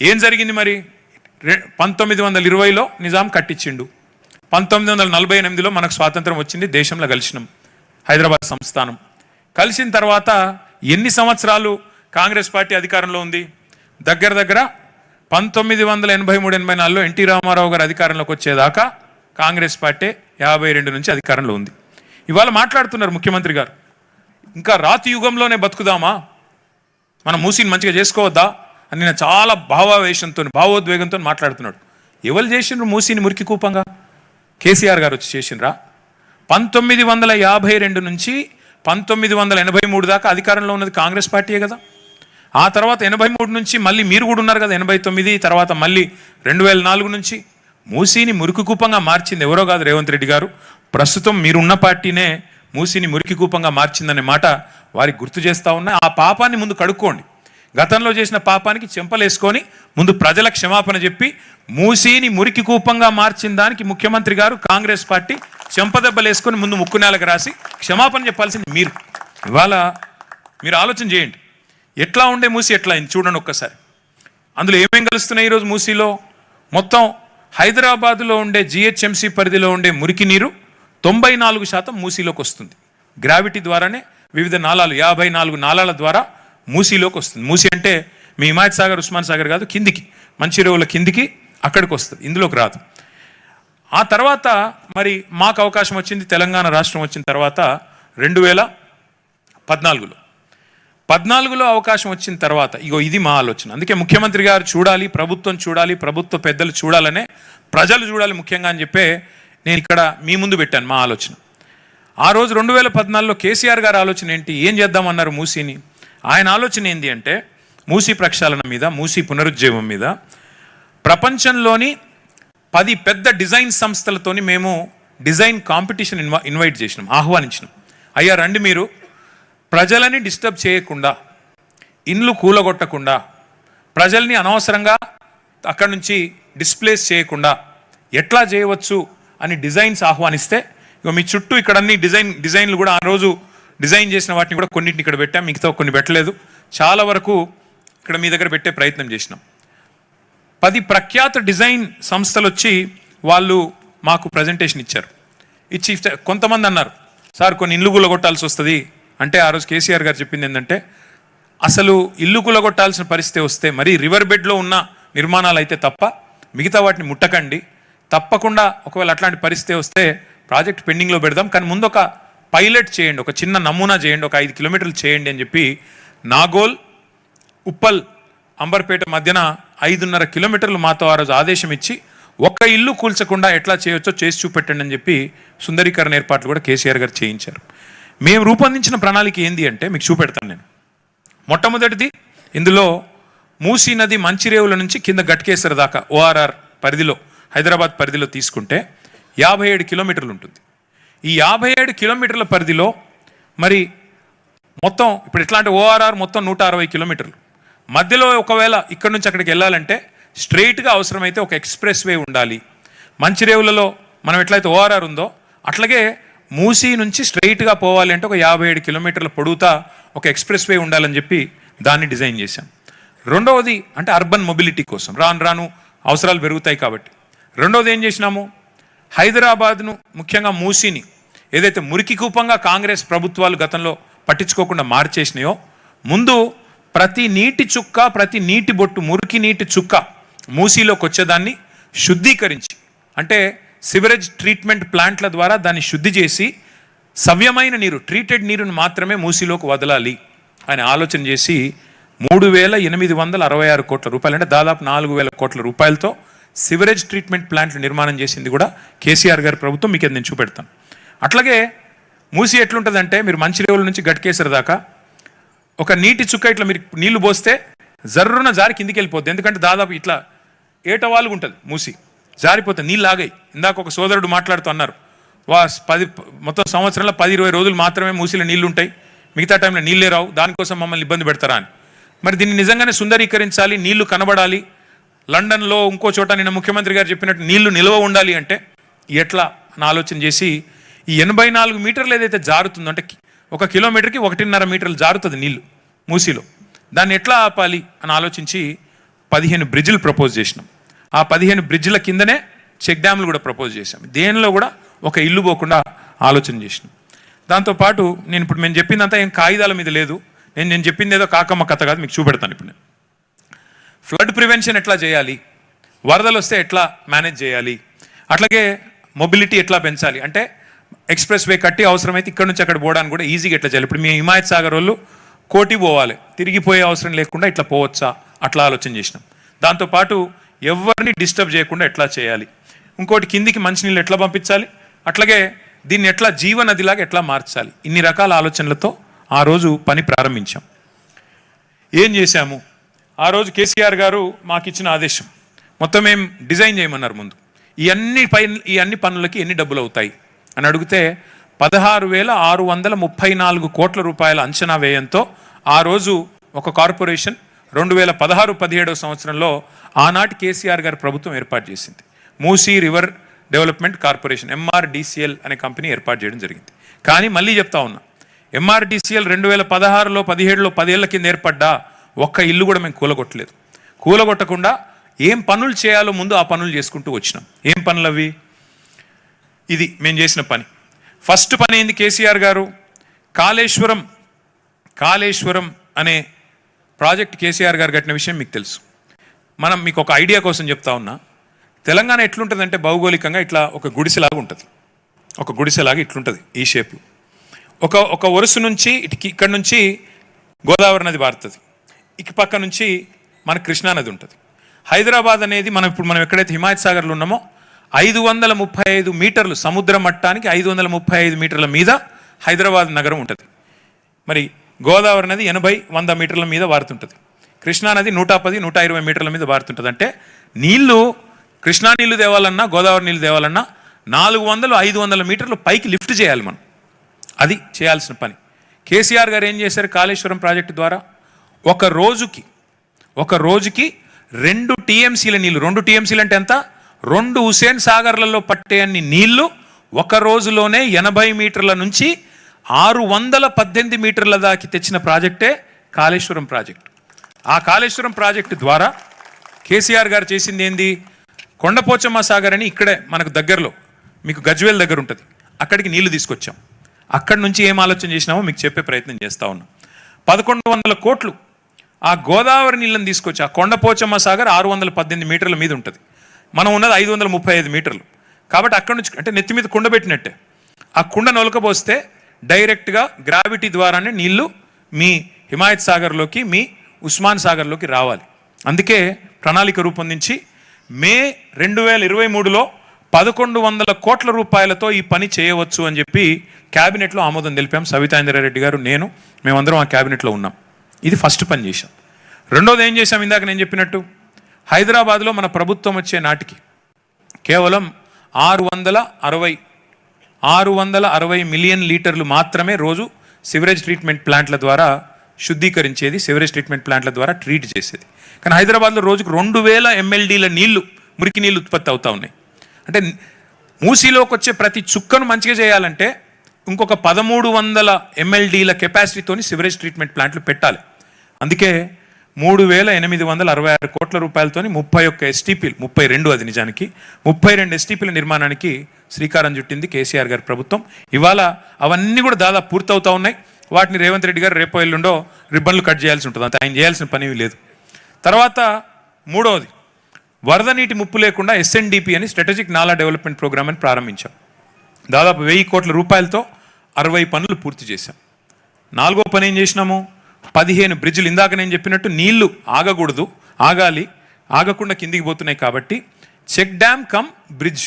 ఏం జరిగింది మరి? 1920లో నిజాం కట్టించిండు, 1948లో మనకు స్వాతంత్రం వచ్చింది, దేశంలో కలిసినాం, హైదరాబాద్ సంస్థానం. కలిసిన తర్వాత ఎన్ని సంవత్సరాలు కాంగ్రెస్ పార్టీ అధికారంలో ఉంది? దగ్గర దగ్గర 1983-84లో ఎన్టీ రామారావు గారు అధికారంలోకి వచ్చేదాకా కాంగ్రెస్ పార్టీ 52 నుంచి అధికారంలో ఉంది. ఇవాళ మాట్లాడుతున్నారు ముఖ్యమంత్రి గారు, ఇంకా రాతి యుగంలోనే బతుకుదామా, మనం మూసీని మంచిగా చేసుకోవద్దా అని నేను చాలా భావోద్వేగంతో మాట్లాడుతున్నాడు. ఎవరు చేసిండ్రు మూసీని మురికి కూపంగా? కేసీఆర్ గారు వచ్చి చేసిండ్రా? 1952 నుంచి 1983 దాకా అధికారంలో ఉన్నది కాంగ్రెస్ పార్టీయే కదా. ఆ తర్వాత 83 నుంచి మళ్ళీ మీరు కూడా ఉన్నారు కదా, 89 తర్వాత మళ్ళీ 2004 నుంచి మూసీని మురికి కూపంగా మార్చింది ఎవరో కాదు, రేవంత్ రెడ్డి గారు. ప్రస్తుతం మీరున్న పార్టీనే మూసీని మురికి కూపంగా మార్చిందనే మాట వారికి గుర్తు చేస్తూ ఉన్నా. ఆ పాపాన్ని ముందు కడుక్కోండి. గతంలో చేసిన పాపానికి చెంపలేసుకొని ముందు ప్రజల క్షమాపణ చెప్పి మూసీని మురికి కూపంగా మార్చిన దానికి ముఖ్యమంత్రి గారు కాంగ్రెస్ పార్టీ చెంపదెబ్బలేసుకొని ముందు ముక్కునేలకు రాసి క్షమాపణ చెప్పాల్సింది మీరు. ఇవాళ మీరు ఆలోచన చేయండి, ఎట్లా ఉండే మూసీ ఎట్లా అయింది చూడండి ఒక్కసారి. అందులో ఏమేం కలుస్తున్నాయి ఈరోజు మూసీలో? మొత్తం హైదరాబాదులో ఉండే జిహెచ్ఎంసీ పరిధిలో ఉండే మురికి నీరు 94% మూసీలోకి వస్తుంది. గ్రావిటీ ద్వారానే వివిధ నాళాలు 54 నాళాల ద్వారా మూసీలోకి వస్తుంది. మూసీ అంటే మీ హిమాయత్ సాగర్, ఉస్మాన్ సాగర్ కాదు, కిందికి మంచిర్యాల కిందికి అక్కడికి వస్తుంది, ఇందులోకి రాదు. ఆ తర్వాత మరి మాకు అవకాశం వచ్చింది, తెలంగాణ రాష్ట్రం వచ్చిన తర్వాత 2014లో అవకాశం వచ్చిన తర్వాత ఇగో ఇది మా ఆలోచన. అందుకే ముఖ్యమంత్రి గారు చూడాలి, ప్రభుత్వం చూడాలి, ప్రభుత్వ పెద్దలు చూడాలనే, ప్రజలు చూడాలి ముఖ్యంగా అని చెప్పే నేను ఇక్కడ మీ ముందు పెట్టాను మా ఆలోచన. ఆ రోజు 2014లో కేసీఆర్ గారి ఆలోచన ఏంటి, ఏం చేద్దామన్నారు మూసీని? ఆయన ఆలోచన ఏంటి అంటే మూసీ ప్రక్షాళన మీద, మూసీ పునరుజ్జీవం మీద ప్రపంచంలోని 10 పెద్ద డిజైన్ సంస్థలతోని మేము డిజైన్ కాంపిటీషన్ ఇన్వైట్ చేసినాం, ఆహ్వానించినాం. అయ్యా రండి, మీరు ప్రజలని డిస్టర్బ్ చేయకుండా, ఇండ్లు కూలగొట్టకుండా, ప్రజల్ని అనవసరంగా అక్కడి నుంచి డిస్ప్లేస్ చేయకుండా ఎట్లా చేయవచ్చు అని డిజైన్స్ ఆహ్వానిస్తే ఇక మీ చుట్టూ ఇక్కడ అన్ని డిజైన్లు కూడా ఆ రోజు డిజైన్ చేసిన వాటిని కూడా కొన్నింటిని ఇక్కడ పెట్టాం, మిగతా కొన్ని పెట్టలేదు. చాలా వరకు ఇక్కడ మీ దగ్గర పెట్టే ప్రయత్నం చేసినాం. 10 ప్రఖ్యాత డిజైన్ సంస్థలు వచ్చి వాళ్ళు మాకు ప్రజెంటేషన్ ఇచ్చారు. ఇచ్చి కొంతమంది అన్నారు, సార్ కొన్ని ఇల్లు కూలగొట్టాల్సి వస్తుంది అంటే, ఆ రోజు కేసీఆర్ గారు చెప్పింది ఏంటంటే, అసలు ఇల్లు కూలగొట్టాల్సిన పరిస్థితి వస్తే మరి రివర్ బెడ్లో ఉన్న నిర్మాణాలు అయితే తప్ప మిగతా వాటిని ముట్టకండి, తప్పకుండా ఒకవేళ అట్లాంటి పరిస్థితి వస్తే ప్రాజెక్ట్ పెండింగ్లో పెడదాం, కానీ ముందు ఒక పైలట్ చేయండి, ఒక చిన్న నమూనా చేయండి, ఒక 5 కిలోమీటర్లు చేయండి అని చెప్పి నాగోల్, ఉప్పల్, అంబర్పేట మధ్యన 5.5 కిలోమీటర్లు మాతో ఆ రోజు ఆదేశం ఇచ్చి ఒక్క ఇల్లు కూల్చకుండా ఎట్లా చేయొచ్చో చేసి చూపెట్టండి అని చెప్పి సుందరీకరణ ఏర్పాట్లు కూడా కేసీఆర్ గారు చేయించారు. మేము రూపొందించిన ప్రణాళిక ఏంది అంటే మీకు చూపెడతాను నేను. మొట్టమొదటిది, ఇందులో మూసీ నది మంచిరేవుల నుంచి కింద గట్కేసర్ దాకా ఓఆర్ఆర్ పరిధిలో, హైదరాబాద్ పరిధిలో తీసుకుంటే 57 కిలోమీటర్లు ఉంటుంది. ఈ 57 కిలోమీటర్ల పరిధిలో మరి మొత్తం ఇప్పుడు ఎట్లా అంటే ఓఆర్ఆర్ మొత్తం 160 కిలోమీటర్లు. మధ్యలో ఒకవేళ ఇక్కడ నుంచి అక్కడికి వెళ్ళాలంటే స్ట్రెయిట్గా అవసరమైతే ఒక ఎక్స్ప్రెస్ వే ఉండాలి. మంచిరేవులలో మనం ఎట్లయితే ఓఆర్ఆర్ ఉందో అట్లాగే మూసీ నుంచి స్ట్రెయిట్గా పోవాలి అంటే ఒక 57 కిలోమీటర్ల పొడవుతా ఒక ఎక్స్ప్రెస్ వే ఉండాలని చెప్పి దాన్ని డిజైన్ చేశాం. రెండవది అంటే అర్బన్ మొబిలిటీ కోసం, రాను రాను అవసరాలు పెరుగుతాయి కాబట్టి. రెండవది ఏం చేసినాము, హైదరాబాద్ను ముఖ్యంగా మూసీని ఏదైతే మురికి కూపంగా కాంగ్రెస్ ప్రభుత్వాలు గతంలో పట్టించుకోకుండా మార్చేసినాయో, ముందు ప్రతి నీటి చుక్క, ప్రతి నీటి బొట్టు, మురికి నీటి చుక్క మూసీలోకి వచ్చేదాన్ని శుద్ధీకరించి, అంటే సివరేజ్ ట్రీట్మెంట్ ప్లాంట్ల ద్వారా దాన్ని శుద్ధి చేసి సవ్యమైన నీరు, ట్రీటెడ్ నీరును మాత్రమే మూసీలోకి వదలాలి అని ఆలోచన చేసి 3,866 కోట్ల రూపాయలు, అంటే దాదాపు 4,000 కోట్ల రూపాయలతో సివరేజ్ ట్రీట్మెంట్ ప్లాంట్లు నిర్మాణం చేసింది కూడా కేసీఆర్ గారి ప్రభుత్వం. మీకు అది నేను చూపెడతాను. అట్లాగే మూసీ ఎట్లుంటుందంటే, మీరు మంచిరేవుల నుంచి గట్కేసర్ దాకా ఒక నీటి చుక్క ఇట్లా మీరు నీళ్లు పోస్తే జర్రున జారి కిందికి వెళ్ళిపోద్ది. ఎందుకంటే దాదాపు ఇట్లా ఏటవాలుగా ఉంటుంది మూసీ, జారిపోతుంది, నీళ్ళు ఆగాయి. ఇందాక ఒక సోదరుడు మాట్లాడుతూ అన్నారు, మొత్తం సంవత్సరంలో 10-20 రోజులు మాత్రమే మూసీలో నీళ్లు ఉంటాయి, మిగతా టైంలో నీళ్ళే రావు, దానికోసం మమ్మల్ని ఇబ్బంది పెడతారా అని. మరి దీన్ని నిజంగానే సుందరీకరించాలి, నీళ్లు కనబడాలి. లండన్లో ఇంకో చోట నిన్న ముఖ్యమంత్రి గారు చెప్పినట్టు నీళ్లు నిల్వ ఉండాలి అంటే ఎట్లా అని ఆలోచన చేసి ఈ 84 మీటర్లు ఏదైతే జారుతుందో, అంటే 1 కిలోమీటర్కి 1.5 మీటర్లు జారుతుంది నీళ్లు మూసీలో, దాన్ని ఎట్లా ఆపాలి అని ఆలోచించి 15 బ్రిడ్జిలు ప్రపోజ్ చేసినాం. ఆ 15 బ్రిడ్జిల కిందనే చెక్ డ్యామ్లు కూడా ప్రపోజ్ చేశాం. దేనిలో కూడా ఒక ఇల్లు పోకుండా ఆలోచన చేసినాం. దాంతోపాటు ఇప్పుడు మేము చెప్పిందంతా ఏం కాగితాల మీద లేదు. నేను చెప్పింది ఏదో కాకమ్మ కథ కాదు, మీకు చూపెడతాను. ఇప్పుడు నేను ఫ్లడ్ ప్రివెన్షన్ ఎట్లా చేయాలి, వరదలు వస్తే ఎట్లా మేనేజ్ చేయాలి, అట్లాగే మొబిలిటీ ఎట్లా పెంచాలి, అంటే ఎక్స్ప్రెస్ వే కట్టి అవసరమైతే ఇక్కడ నుంచి అక్కడ పోవడానికి కూడా ఈజీగా ఎట్లా చేయాలి. ఇప్పుడు మీ హిమాయత్ సాగర్ వాళ్ళు కోటి పోవాలి, తిరిగిపోయే అవసరం లేకుండా ఇట్లా పోవచ్చా, అట్లా ఆలోచన చేసినాం. దాంతోపాటు ఎవరిని డిస్టర్బ్ చేయకుండా ఎట్లా చేయాలి, ఇంకోటి కిందికి మంచినీళ్ళు ఎట్లా పంపించాలి, అట్లాగే దీన్ని ఎట్లా జీవనదిలాగా ఎట్లా మార్చాలి, ఇన్ని రకాల ఆలోచనలతో ఆ రోజు పని ప్రారంభించాం. ఏం చేశాము, ఆ రోజు కేసీఆర్ గారు మాకు ఇచ్చిన ఆదేశం మొత్తం ఏం డిజైన్ చేయమన్నారు. ముందు ఈ అన్ని పనులకి ఎన్ని డబ్బులు అవుతాయి అని అడిగితే 16,634 కోట్ల రూపాయల అంచనా వ్యయంతో ఆ రోజు ఒక కార్పొరేషన్ 2016-17 సంవత్సరంలో ఆనాటి కేసీఆర్ గారి ప్రభుత్వం ఏర్పాటు చేసింది. Musi river development corporation MRDCL అనే కంపెనీ ఏర్పాటు చేయడం జరిగింది. కానీ మళ్ళీ చెప్తా ఉన్నా, MRDCL 2016లో 17లో 10 ఏళ్ల కింద ఏర్పడ్డా ఒక్క ఇల్లు కూడా మేము కూలగొట్టలేదు. కూలగొట్టకుండా ఏం పనులు చేయాలో ముందు ఆ పనులు చేసుకుంటూ వచ్చినాం. ఏం పనులు అవి? ఇది మేము చేసిన పని. ఫస్ట్ పని ఏంది, కేసీఆర్ గారు కాళేశ్వరం అనే ప్రాజెక్ట్ కేసీఆర్ గారు కట్టిన విషయం మీకు తెలుసు. మీకు ఒక ఐడియా కోసం చెప్తా ఉన్నా. తెలంగాణ ఎట్లుంటుందంటే భౌగోళికంగా ఇట్లా ఒక గుడిసెలాగా ఉంటుంది. ఒక గుడిసెలాగా ఇట్లుంటుంది ఈ షేప్లో. ఒక వరుస నుంచి ఇక్కడ నుంచి గోదావరి నది పారుతుంది, ఇక పక్క నుంచి మన కృష్ణానది ఉంటుంది. హైదరాబాద్ అనేది ఇప్పుడు మనం ఎక్కడైతే హిమాయత్ సాగర్లో ఉన్నామో 535 మీటర్లు సముద్ర మట్టానికి 535 మీటర్ల మీద హైదరాబాద్ నగరం ఉంటుంది. మరి గోదావరి నది 80-100 మీటర్ల మీద పారుతుంటుంది. కృష్ణానది 110-120 మీటర్ల మీద పారుతుంటుంది. అంటే నీళ్లు, కృష్ణా నీళ్లు తేవాలన్నా గోదావరి నీళ్లు తేవాలన్నా 400-500 మీటర్లు పైకి లిఫ్ట్ చేయాలి మనం. అది చేయాల్సిన పని. కేసీఆర్ గారు ఏం చేశారు, కాళేశ్వరం ప్రాజెక్టు ద్వారా ఒక రోజుకి 2 TMCల నీళ్లు, 2 TMCలు అంటే ఎంత, 2 హుసేన్ సాగర్లలో పట్టే అన్ని నీళ్లు ఒక రోజులోనే 80 మీటర్ల నుంచి 618 మీటర్ల దాకా తెచ్చిన ప్రాజెక్టే కాళేశ్వరం ప్రాజెక్టు. ఆ కాళేశ్వరం ప్రాజెక్టు ద్వారా కేసీఆర్ గారు చేసింది ఏంది, కొండపోచమ్మ సాగర్ అని ఇక్కడే మనకు దగ్గరలో, మీకు గజ్వేల్ దగ్గర ఉంటుంది, అక్కడికి నీళ్లు తీసుకొచ్చాం. అక్కడి నుంచి ఏం ఆలోచన చేసినామో మీకు చెప్పే ప్రయత్నం చేస్తూ ఉన్నాం. 1100 కోట్లు ఆ గోదావరి నీళ్ళని తీసుకొచ్చి, ఆ కొండపోచమ్మ సాగర్ 618 మీటర్ల మీద ఉంటుంది, మనం ఉన్నది 535 మీటర్లు. కాబట్టి అక్కడి నుంచి అంటే నెత్తి మీద కుండ పెట్టినట్టే, ఆ కుండ నొలకపోస్తే డైరెక్ట్గా గ్రావిటీ ద్వారానే నీళ్లు మీ హిమాయత్ సాగర్లోకి, మీ ఉస్మాన్ సాగర్లోకి రావాలి. అందుకే ప్రణాళిక రూపొందించి మే 2023లో 1100 కోట్ల రూపాయలతో ఈ పని చేయవచ్చు అని చెప్పి క్యాబినెట్లో ఆమోదం తెలిపాం. సవితా ఇంద్రారెడ్డి గారు, మేమందరం ఆ క్యాబినెట్లో ఉన్నాం. ఇది ఫస్ట్ పని చేశాం. రెండోది ఏం చేశాం, ఇందాక నేను చెప్పినట్టు హైదరాబాద్లో మన ప్రభుత్వం వచ్చే నాటికి కేవలం 660 మిలియన్ లీటర్లు మాత్రమే రోజు సివరేజ్ ట్రీట్మెంట్ ప్లాంట్ల ద్వారా శుద్ధీకరించేది, సివరేజ్ ట్రీట్మెంట్ ప్లాంట్ల ద్వారా ట్రీట్ చేసేది. కానీ హైదరాబాద్లో రోజుకు 2000 MLDల నీళ్లు, మురికి నీళ్ళు ఉత్పత్తి అవుతూ ఉన్నాయి. అంటే మూసీలోకి వచ్చే ప్రతి చుక్కను మంచిగా చేయాలంటే ఇంకొక 1300 MLDల కెపాసిటీతోని సివరేజ్ ట్రీట్మెంట్ ప్లాంట్లు పెట్టాలి. అందుకే 3866 కోట్ల రూపాయలతోని 31 STPలు, 32 అది నిజానికి 32 STPల నిర్మాణానికి శ్రీకారం చుట్టింది కేసీఆర్ గారి ప్రభుత్వం. ఇవాళ అవన్నీ కూడా దాదాపు పూర్తవుతూ ఉన్నాయి. వాటిని రేవంత్ రెడ్డి గారు రేపో ఎల్లుండో రిబ్బన్లు కట్ చేయాల్సి ఉంటుంది, అంతే, ఆయన చేయాల్సిన పని లేదు. తర్వాత మూడవది, వరద నీటి ముప్పు లేకుండా SNDP అని స్ట్రాటజిక్ నాలా డెవలప్మెంట్ ప్రోగ్రామ్ అని ప్రారంభించాం. దాదాపు 1000 కోట్ల రూపాయలతో 60 పనులు పూర్తి చేశాం. నాలుగో పని ఏం చేసినాము, 15 బ్రిడ్జిలు. ఇందాక నేను చెప్పినట్టు నీళ్లు ఆగకూడదు, ఆగకుండా కిందికి పోతున్నాయి కాబట్టి చెక్ డ్యామ్ కమ్ బ్రిడ్జ్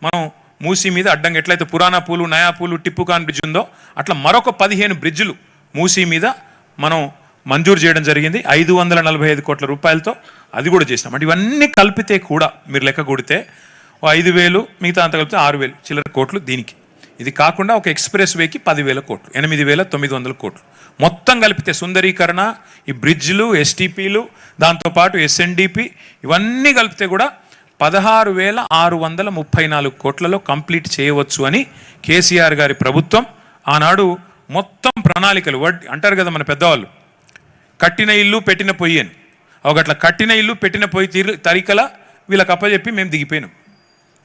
మనం మూసీ మీద అడ్డంగా ఎట్లయితే పురాణా పూలు, నయా పూలు, టిప్పుకాన్ బ్రిడ్జ్ ఉందో అట్లా మరొక 15 బ్రిడ్జిలు మూసీ మీద మనం మంజూరు చేయడం జరిగింది 545 కోట్ల రూపాయలతో. అది కూడా చేసినాం. అంటే ఇవన్నీ కలిపితే కూడా మీరు లెక్క కొడితే 5,000, మిగతా అంత కలిపితే 6,000 చిల్లర కోట్లు దీనికి. ఇది కాకుండా ఒక ఎక్స్ప్రెస్ వేకి 10,000 కోట్లు, 8,900 కోట్లు. మొత్తం కలిపితే సుందరీకరణ, ఈ బ్రిడ్జ్లు, STPలు, దాంతోపాటు SNDP ఇవన్నీ కలిపితే కూడా 16,634 కోట్లలో కంప్లీట్ చేయవచ్చు అని కేసీఆర్ గారి ప్రభుత్వం ఆనాడు మొత్తం ప్రణాళికలు అంటారు కదా మన పెద్దవాళ్ళు, కట్టిన ఇల్లు పెట్టిన పొయ్యి అని. ఒకట్లా కట్టిన ఇల్లు పెట్టిన పోయి తరికల వీళ్ళకి అప్పచెప్పి మేము దిగిపోయినాం.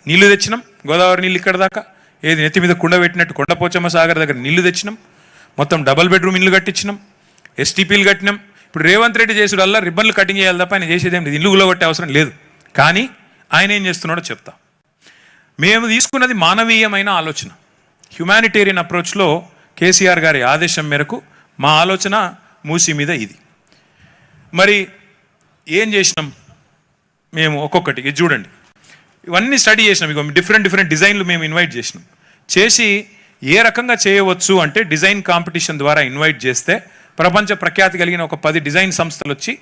నీళ్లు తెచ్చినాం, గోదావరి నీళ్ళు ఇక్కడ దాకా, ఏది నెత్తి మీద కుండ పెట్టినట్టు కొండపోచమ్మ సాగర్ దగ్గర నీళ్లు తెచ్చినాం, మొత్తం డబల్ బెడ్రూమ్ ఇల్లు కట్టించినాం, ఎస్టీపీలు కట్టినాం. ఇప్పుడు రేవంత్ రెడ్డి చేసుడల్లా రిబ్బన్లు కటింగ్ చేయాలి తప్ప ఆయన చేసేదేం లేదు, ఇల్లు కూలగొట్టే అవసరం లేదు. కానీ ఆయన ఏం చేస్తున్నాడో చెప్తా. మేము తీసుకున్నది మానవీయమైన ఆలోచన, హ్యుమానిటేరియన్ అప్రోచ్లో కేసీఆర్ గారి ఆదేశం మేరకు మా ఆలోచన మూసీ మీద ఇది. మరి ఏం చేసినాం మేము ఒక్కొక్కటి, ఇది చూడండి, ఇవన్నీ స్టడీ చేసినాం. ఇక డిఫరెంట్ డిజైన్లు మేము ఇన్వైట్ చేసినాం. చేసి ఏ రకంగా చేయవచ్చు అంటే డిజైన్ కాంపిటీషన్ ద్వారా ఇన్వైట్ చేస్తే ప్రపంచ ప్రఖ్యాతి కలిగిన ఒక 10 డిజైన్ సంస్థలు వచ్చి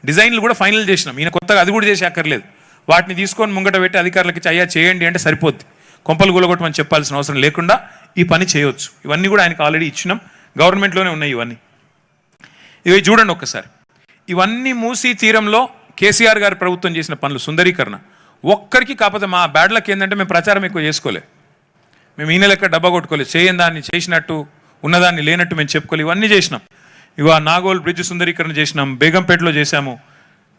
డిజైన్లు కూడా ఫైనల్ చేసినాం. ఈయన కొత్తగా అది కూడా చేసి అక్కర్లేదు, వాటిని తీసుకొని ముంగట పెట్టి అధికారులకి అయ్యా చేయండి అంటే సరిపోద్ది, కొంపలు కూలగొట్టమని చెప్పాల్సిన అవసరం లేకుండా ఈ పని చేయవచ్చు. ఇవన్నీ కూడా ఆయనకు ఆల్రెడీ ఇచ్చినాం, గవర్నమెంట్లోనే ఉన్నాయి ఇవన్నీ. ఇవి చూడండి ఒక్కసారి. ఇవన్నీ మూసీ తీరంలో కేసీఆర్ గారి ప్రభుత్వం చేసిన పనులు, సుందరీకరణ. ఒక్కరికి కాకపోతే మా బ్యాడ్ లక్ ఏంటంటే మేము ప్రచారం ఎక్కువ చేసుకోలే, మేము ఈయన లెక్క డబ్బా కొట్టుకోలేదు, చేయని దాన్ని చేసినట్టు ఉన్నదాన్ని లేనట్టు మేము చెప్పుకోలేదు. ఇవన్నీ చేసినాం. ఇవా నాగోల్ బ్రిడ్జ్ సుందరీకరణ చేసినాం, బేగంపేటలో చేశాము,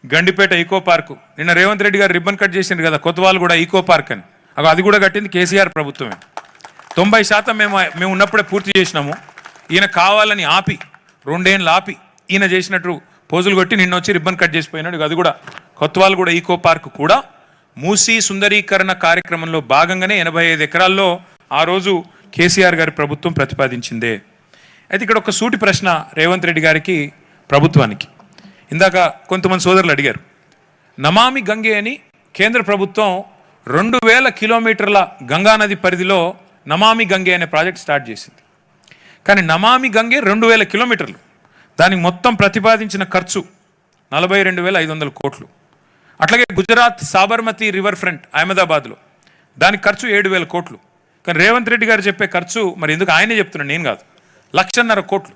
గండిపేట ఈకో పార్కు, నిన్న రేవంత్ రెడ్డి గారు రిబ్బన్ కట్ చేసిండ్రు కదా కొత్తవాళ్ళు కూడా ఈకో పార్క్ అని, అది కూడా కట్టింది కేసీఆర్ ప్రభుత్వమే. 90% మేము ఉన్నప్పుడే పూర్తి చేసినాము. ఈయన కావాలని ఆపి 2 ఏళ్ళు ఆపి ఈయన చేసినట్టు పోజులు కొట్టి నిన్న వచ్చి రిబ్బన్ కట్ చేసిపోయినాడు. అది కూడా కొత్తవాళ్ళు కూడా ఈకో పార్క్ కూడా మూసీ సుందరీకరణ కార్యక్రమంలో భాగంగానే 85 ఎకరాల్లో ఆ రోజు కేసీఆర్ గారి ప్రభుత్వం ప్రతిపాదించిందే. అయితే ఇక్కడ ఒక సూటి ప్రశ్న రేవంత్ రెడ్డి గారికి, ప్రభుత్వానికి. ఇందాక కొంతమంది సోదరులు అడిగారు, నమామి గంగే అని కేంద్ర ప్రభుత్వం 2000 కిలోమీటర్ల గంగానది పరిధిలో నమామి గంగే అనే ప్రాజెక్ట్ స్టార్ట్ చేసింది. కానీ నమామి గంగే 2000 కిలోమీటర్లు, దానికి మొత్తం ప్రతిపాదించిన ఖర్చు 42,500 కోట్లు. అట్లాగే గుజరాత్ సాబర్మతి రివర్ ఫ్రంట్ అహ్మదాబాద్లో దానికి ఖర్చు 7,000 కోట్లు. కానీ రేవంత్ రెడ్డి గారు చెప్పే ఖర్చు, మరి ఎందుకు ఆయనే చెప్తున్నాను నేను కాదు, 1,50,000 కోట్లు.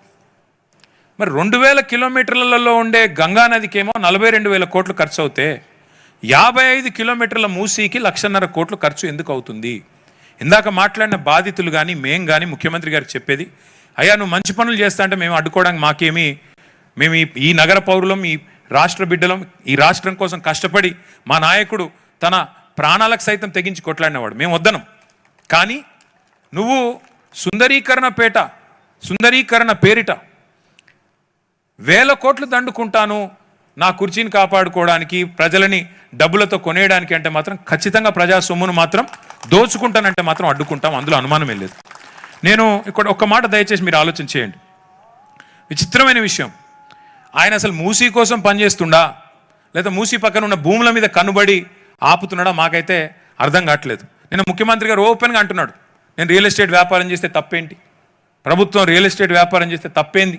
మరి 2000 కిలోమీటర్లలో ఉండే గంగా నదికేమో 42,000 కోట్లు ఖర్చు అవుతే 55 కిలోమీటర్ల మూసీకి 1,50,000 కోట్లు ఖర్చు ఎందుకు అవుతుంది? ఇందాక మాట్లాడిన బాధితులు కానీ మేం కానీ ముఖ్యమంత్రి గారికి చెప్పేది, అయ్యా నువ్వు మంచి పనులు చేస్తా అంటే మేము అడ్డుకోవడానికి మాకేమి, మేము ఈ నగర పౌరులం, ఈ రాష్ట్ర బిడ్డలం, ఈ రాష్ట్రం కోసం కష్టపడి మా నాయకుడు తన ప్రాణాలకు సైతం తెగించి కొట్లాడినవాడు, మేము వద్దనం. కానీ నువ్వు సుందరీకరణ పేరిట 1000 కోట్లు దండుకుంటాను నా కుర్చీని కాపాడుకోవడానికి, ప్రజలని డబ్బులతో కొనేయడానికి అంటే మాత్రం ఖచ్చితంగా ప్రజా సొమ్మును మాత్రం దోచుకుంటానంటే మాత్రం అడ్డుకుంటాం, అందులో అనుమానమే లేదు. నేను ఇక్కడ ఒక్క మాట దయచేసి మీరు ఆలోచన చేయండి. విచిత్రమైన విషయం, ఆయన అసలు మూసీ కోసం పనిచేస్తుండా లేదా మూసీ పక్కన ఉన్న భూముల మీద కనుబడి ఆపుతున్నాడా మాకైతే అర్థం కావట్లేదు. నేను ముఖ్యమంత్రి గారు ఓపెన్గా అంటున్నాడు, నేను రియల్ ఎస్టేట్ వ్యాపారం చేస్తే తప్పేంటి, ప్రభుత్వం రియల్ ఎస్టేట్ వ్యాపారం చేస్తే తప్పేంది,